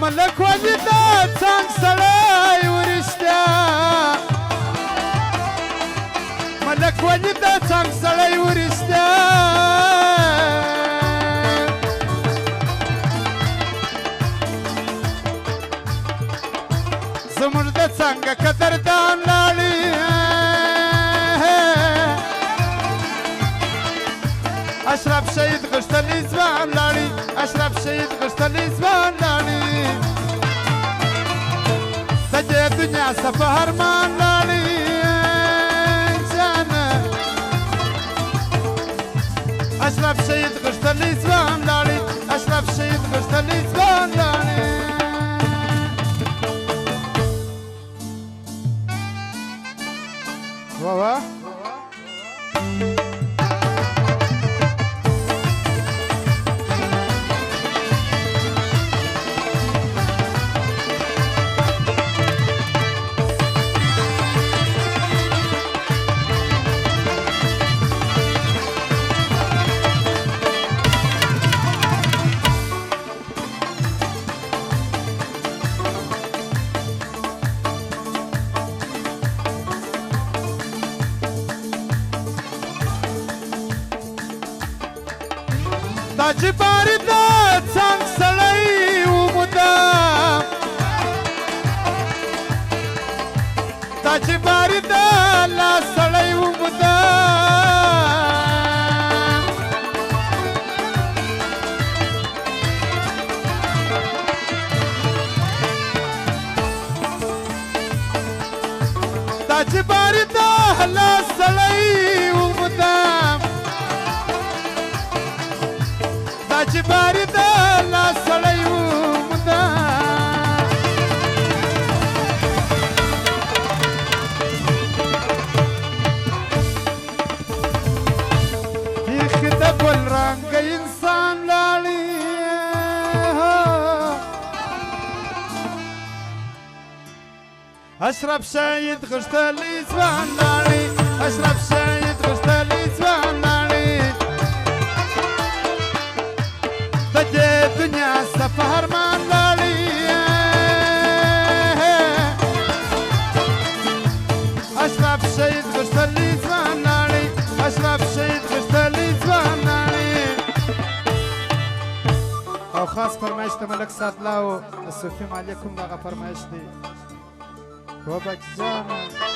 ملک ولی دا څنګ سړی ورشتیا ملک ولی دا څنګ سړی ورشتیا زموږ د څنګه قدردان لاړې اشرف شهید غښتلی ځوان لاړې اشرف شهید غښتلی ځوان لاړې د دې دنیا سفر مان لاړې جانه اشرف شهید غښتلی ځوان لاړې اشرف شهید غښتلی ځوان لاړې واه دا چې باري دا څنګ سړی ومدام دا چې باري دا لا سړی ومدام دا چې باري دا لا سړی ومدام چې باري دا لا سړی ومدام بیخي د ګل رنګه انسان لاړې اشرف شهید غښتلی ځوان لاړې اشرف شهید غښتلی ځوان لاړې د دې دنیا سفر مان لاړې اشرف شهید غښتلی ځوان لاړې اشرف شهید غښتلی ځوان لاړې او خاص فرمایش د ملک سادلا او صوفي مالک کوم دغه فرمایش دی و بچ جانه